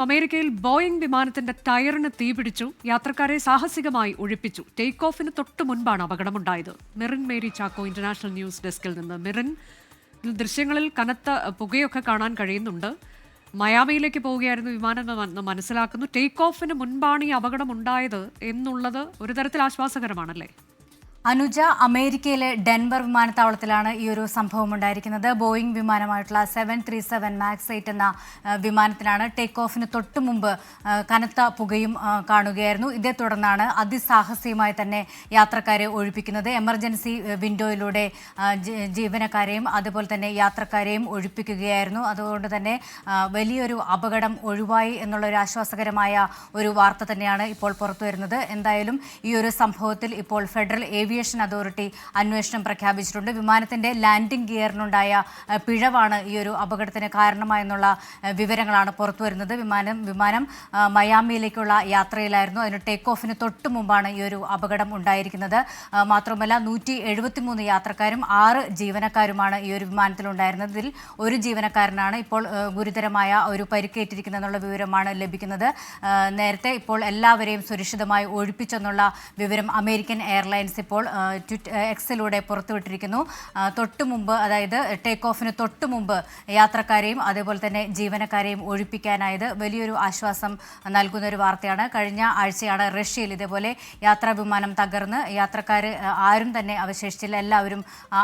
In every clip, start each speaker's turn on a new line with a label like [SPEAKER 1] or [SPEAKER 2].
[SPEAKER 1] അമേരിക്കയിൽ ബോയിംഗ് വിമാനത്തിന്റെ ടയറിന് തീപിടിച്ചു. യാത്രക്കാരെ സാഹസികമായി ഒഴിപ്പിച്ചു. ടേക്ക് ഓഫിന് തൊട്ടു മുൻപാണ് അപകടമുണ്ടായത്. Mirin Mary Chacko, international news ഡെസ്കിൽ നിന്ന്. മിറിൻ, ദൃശ്യങ്ങളിൽ കനത്ത പുകയൊക്കെ കാണാൻ കഴിയുന്നുണ്ട്. മയാമിയിലേക്ക് പോവുകയായിരുന്നു വിമാനം എന്ന് മനസ്സിലാക്കുന്നു. ടേക്ക് ഓഫിന് മുൻപാണ് ഈ അപകടമുണ്ടായത് എന്നുള്ളത് ഒരു തരത്തിൽ ആശ്വാസകരമാണല്ലേ?
[SPEAKER 2] അനുജ, അമേരിക്കയിലെ ഡെൻവർ വിമാനത്താവളത്തിലാണ് ഈ ഒരു സംഭവം ഉണ്ടായിരിക്കുന്നത്. ബോയിംഗ് വിമാനമായിട്ടുള്ള 737 മാക്സ് 8 എന്ന വിമാനത്തിലാണ് ടേക്ക് ഓഫിന് തൊട്ടു മുമ്പ് കനത്ത പുകയും കാണുകയായിരുന്നു. ഇതേ തുടർന്നാണ് അതിസാഹസികമായി തന്നെ യാത്രക്കാരെ ഒഴിപ്പിക്കുന്നത്. എമർജൻസി വിൻഡോയിലൂടെ ജീവനക്കാരെയും അതുപോലെ തന്നെ യാത്രക്കാരെയും ഒഴിപ്പിക്കുകയായിരുന്നു. അതുകൊണ്ട് തന്നെ വലിയൊരു അപകടം ഒഴിവായി എന്നുള്ളൊരു ആശ്വാസകരമായ ഒരു വാർത്ത തന്നെയാണ് ഇപ്പോൾ പുറത്തു വരുന്നത്. എന്തായാലും ഈ ഒരു സംഭവത്തിൽ ഇപ്പോൾ ഫെഡറൽ ഏവിയേഷൻ അതോറിറ്റി അന്വേഷണം പ്രഖ്യാപിച്ചിട്ടുണ്ട്. വിമാനത്തിന്റെ ലാൻഡിംഗ് ഗിയറിനുണ്ടായ പിഴവാണ് ഈ ഒരു അപകടത്തിന് കാരണമായെന്നുള്ള വിവരങ്ങളാണ് പുറത്തു വരുന്നത്. വിമാനം മയാമിയിലേക്കുള്ള യാത്രയിലായിരുന്നു. അതിന് ടേക്ക് ഓഫിന് തൊട്ടു മുമ്പാണ് ഈ ഒരു അപകടം ഉണ്ടായിരിക്കുന്നത്. മാത്രമല്ല 173 യാത്രക്കാരും 6 ജീവനക്കാരുമാണ് ഈ ഒരു വിമാനത്തിലുണ്ടായിരുന്നത്. ഇതിൽ ഒരു ജീവനക്കാരനാണ് ഇപ്പോൾ ഗുരുതരമായ ഒരു പരിക്കേറ്റിരിക്കുന്നത് എന്നുള്ള വിവരമാണ് ലഭിക്കുന്നത്. നേരത്തെ ഇപ്പോൾ എല്ലാവരെയും സുരക്ഷിതമായി ഒഴിപ്പിച്ചെന്നുള്ള വിവരം അമേരിക്കൻ എയർലൈൻസ് ഇപ്പോൾ എക്സിലൂടെ പുറത്തുവിട്ടിരിക്കുന്നു. തൊട്ടു മുമ്പ്, അതായത് ടേക്ക് ഓഫിന് തൊട്ടു മുമ്പ് യാത്രക്കാരെയും അതേപോലെ തന്നെ ജീവനക്കാരെയും ഒഴിപ്പിക്കാനായത് വലിയൊരു ആശ്വാസം നൽകുന്ന ഒരു വാർത്തയാണ്. കഴിഞ്ഞ ആഴ്ചയാണ് റഷ്യയിൽ ഇതേപോലെ യാത്രാ വിമാനം തകർന്ന് യാത്രക്കാർ ആരും തന്നെ അവശേഷിച്ചില്ല. എല്ലാവരും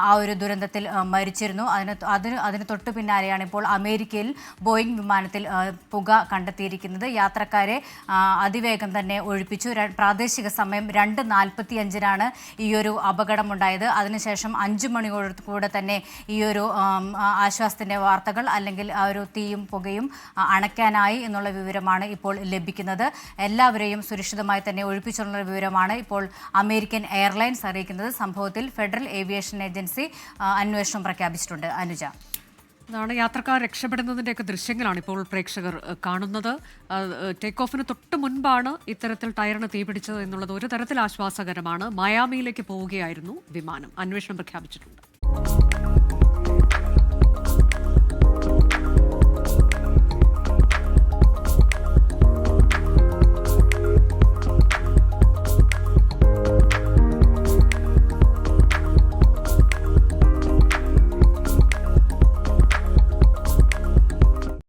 [SPEAKER 2] ആ ഒരു ദുരന്തത്തിൽ മരിച്ചിരുന്നു. അതിന് തൊട്ടു പിന്നാലെയാണ് ഇപ്പോൾ അമേരിക്കയിൽ ബോയിംഗ് വിമാനത്തിൽ പുക കണ്ടെത്തിയിരിക്കുന്നത്. യാത്രക്കാരെ അതിവേഗം തന്നെ ഒഴിപ്പിച്ചു. പ്രാദേശിക സമയം 2:45-നാണ് ഈ ഒരു അപകടമുണ്ടായത്. അതിനുശേഷം 5 മണിയോട് കൂടെ തന്നെ ഈ ഒരു ആശ്വാസത്തിൻ്റെ വാർത്തകൾ, അല്ലെങ്കിൽ ആ ഒരു തീയും പുകയും അണയ്ക്കാനായി എന്നുള്ള വിവരമാണ് ഇപ്പോൾ ലഭിക്കുന്നത്. എല്ലാവരെയും സുരക്ഷിതമായി തന്നെ ഒഴിപ്പിച്ചുള്ള വിവരമാണ് ഇപ്പോൾ അമേരിക്കൻ എയർലൈൻസ് അറിയിക്കുന്നത്. സംഭവത്തിൽ ഫെഡറൽ ഏവിയേഷൻ ഏജൻസി അന്വേഷണം പ്രഖ്യാപിച്ചിട്ടുണ്ട്. അനുജ,
[SPEAKER 1] അതാണ് യാത്രക്കാർ രക്ഷപ്പെടുന്നതിൻ്റെയൊക്കെ ദൃശ്യങ്ങളാണ് ഇപ്പോൾ പ്രേക്ഷകർ കാണുന്നത്. ടേക്ക് ഓഫിന് തൊട്ട് മുൻപാണ് ഇത്തരത്തിൽ ടയറിന് തീപിടിച്ചത് എന്നുള്ളത് ഒരു തരത്തിൽ ആശ്വാസകരമാണ്. മയാമിയിലേക്ക് പോവുകയായിരുന്നു വിമാനം. അന്വേഷണം പ്രഖ്യാപിച്ചിട്ടുണ്ട്.